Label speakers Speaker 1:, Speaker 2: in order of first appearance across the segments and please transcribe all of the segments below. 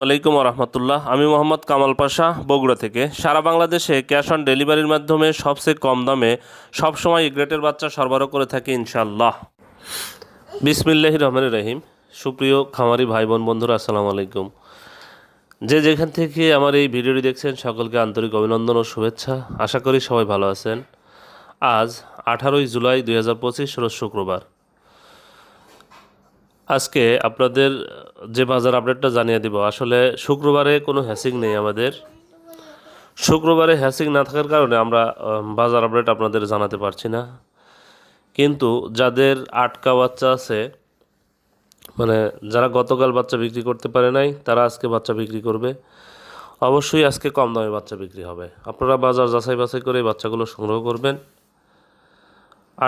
Speaker 1: ওয়ালাইকুম রহমতুল্লাহ। আমি মোহাম্মদ কামাল পাশা, বগুড়া থেকে। সারা বাংলাদেশে ক্যাশ অন ডেলিভারির মাধ্যমে সবচেয়ে কম দামে সবসময় এ গ্রেটের বাচ্চা সরবরাহ করে থাকি ইনশাল্লাহ। বিসমিল্লাহির রহমানির রহিম। সুপ্রিয় খামারি ভাই বোন বন্ধুরা, আসসালামু আলাইকুম। যে যেখান থেকে আমার এই ভিডিওটি দেখছেন সকলকে আন্তরিক অভিনন্দন ও শুভেচ্ছা। আশা করি সবাই ভালো আছেন। আজ 18ই জুলাই 2025 রোজ শুক্রবার। আজকে আপনাদের যে বাজার আপডেটটা জানিয়ে দিব। আসলে শুক্রবারে কোনো হ্যাসিং নেই আমাদের। শুক্রবারে হ্যাসিং না থাকার কারণে আমরা বাজার আপডেট আপনাদের জানাতে পারছি না। কিন্তু যাদের আটকা বাচ্চা আছে, মানে যারা গতকাল বাচ্চা বিক্রি করতে পারে নাই, তারা আজকে বাচ্চা বিক্রি করবে। অবশ্যই আজকে কম দামে বাচ্চা বিক্রি হবে। আপনারা বাজার যাচাই বাছাই করে বাচ্চাগুলো সংগ্রহ করবেন।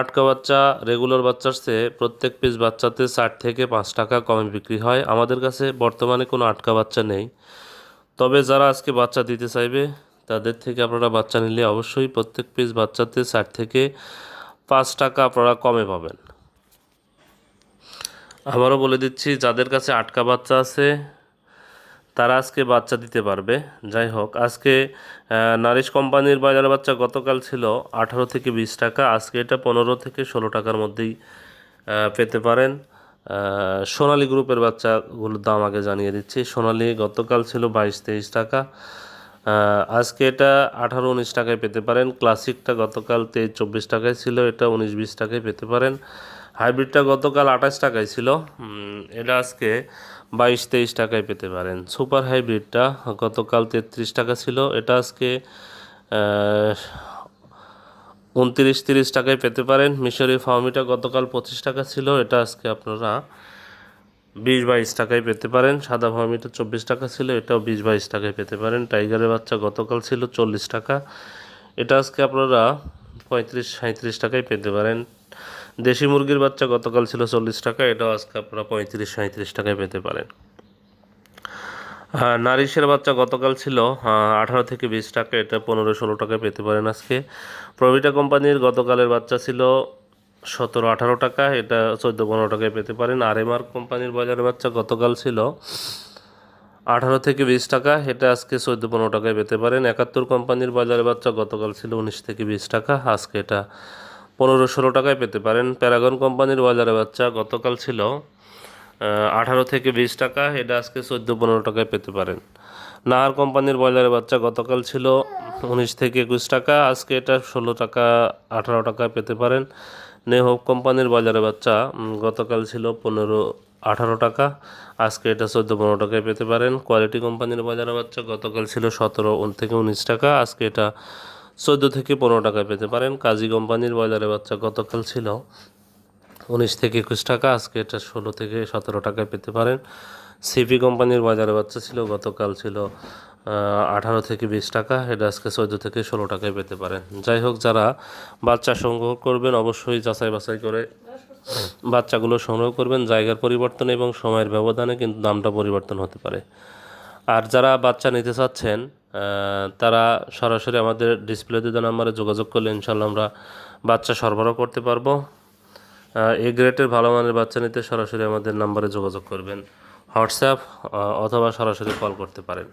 Speaker 1: আটকা বাচ্চা রেগুলার বাচ্চার চেয়ে প্রত্যেক পিস বাচ্চাতে 4 থেকে 5 টাকা কমে বিক্রি হয়। আমাদের কাছে বর্তমানে কোনো আটকা বাচ্চা নেই। তবে যারা আজকে বাচ্চা দিতে চাইবে তাদের থেকে আপনারা বাচ্চা নিলে অবশ্যই প্রত্যেক পিস বাচ্চাতে 4 থেকে 5 টাকা আপনারা কমে পাবেন। আবারও বলে দিচ্ছি, যাদের কাছে আটকা বাচ্চা আছে তারা আজকে বাচ্চা দিতে পারবে। যাই হোক, আজকে নারিশ কোম্পানির বাজার বাচ্চা গতকাল ছিল 18 থেকে 20 টাকা, আজকে এটা 15 থেকে 16 টাকার মধ্যেই পেতে পারেন। সোনালী গ্রুপের বাচ্চাগুলোর দাম আগে জানিয়ে দিচ্ছি। সোনালী গতকাল ছিল 22-23 টাকা, আজকে এটা 18-19 টাকায় পেতে পারেন। ক্লাসিকটা গতকাল 23-24 টাকায় ছিল, এটা 19-20 টাকায় পেতে পারেন। হাইব্রিডটা গতকাল 28 টাকায় ছিল, এটা আজকে 22-23 টাকায় পেতে পারেন। সুপার হাইব্রিডটা গতকাল 33 টাকা ছিল, এটা আজকে 29-30 টাকায় পেতে পারেন। মিশরি ফার্মিটা গতকাল 25 টাকা ছিল, এটা আজকে আপনারা 20-22 টাকায় পেতে পারেন। সাদা ফার্মিটা 24 টাকা ছিল, এটাও 20-22 টাকায় পেতে পারেন। টাইগারের বাচ্চা গতকাল ছিল 40 টাকা, এটা আজকে আপনারা 35-37 টাকায় পেতে পারেন। দেশি মুরগির বাচ্চা গতকাল ছিল 40 টাকা, এটাও আজকে আপনারা 35-37 টাকায় পেতে পারেন। নারিশের বাচ্চা গতকাল ছিল 18 থেকে 20 টাকা, এটা 15-16 টাকায় পেতে পারেন আজকে। প্রভিটা কোম্পানির গতকালের বাচ্চা ছিল 17-18 টাকা, এটা 14-15 টাকায় পেতে পারেন। আরএমআর কোম্পানির বাজারের বাচ্চা গতকাল ছিল 18 থেকে 20 টাকা, এটা আজকে 14-15 টাকায় পেতে পারেন। 71 কোম্পানির বাজারের বাচ্চা গতকাল ছিল 19 থেকে 20 টাকা, আজকে এটা 15-16 টাকায় পেতে পারেন। প্যারাগন কোম্পানির বাজারের বাচ্চা গতকাল ছিল 18 থেকে 20 টাকা, এটা আজকে 14-15 টাকায় পেতে পারেন। নাহার কোম্পানির ব্রয়লারের বাচ্চা গতকাল ছিল 19 থেকে 21 টাকা, আজকে এটা 16 টাকা 18 টাকায় পেতে পারেন। নেহোপ কোম্পানির ব্রয়লারের বাচ্চা গতকাল ছিল 15-18 টাকা, আজকে এটা 14-15 টাকায় পেতে পারেন। কোয়ালিটি কোম্পানির ব্রয়লারের বাচ্চা গতকাল ছিল 17 থেকে 19 টাকা, আজকে এটা 14 থেকে 15 টাকায় পেতে পারেন। কাজী কোম্পানির ব্রয়লারের বাচ্চা গতকাল ছিল 19 থেকে 21 টাকা, আজকে এটা 16 থেকে 17 টাকায় পেতে পারেন। সিপি কোম্পানির বাজারে বাচ্চা ছিল গতকাল ছিল 18 থেকে 20 টাকা, এটা আজকে 14 থেকে 16 টাকায় পেতে পারেন। যাই হোক, যারা বাচ্চা সংগ্রহ করবেন অবশ্যই যাচাই বাছাই করে বাচ্চাগুলো সংগ্রহ করবেন। জায়গার পরিবর্তন এবং সময়ের ব্যবধানে কিন্তু দামটা পরিবর্তন হতে পারে। আর যারা বাচ্চা নিতে চাচ্ছেন তারা সরাসরি আমাদের ডিসপ্লেতে দেওয়া নাম্বারে যোগাযোগ করলে ইনশাল্লাহ আমরা বাচ্চা সরবরাহ করতে পারবো। এই গ্রেটের ভালো মানের বাচ্চা নিতে সরাসরি আমাদের নাম্বারে যোগাযোগ করবেন, হোয়াটসঅ্যাপ অথবা সরাসরি কল করতে পারেন।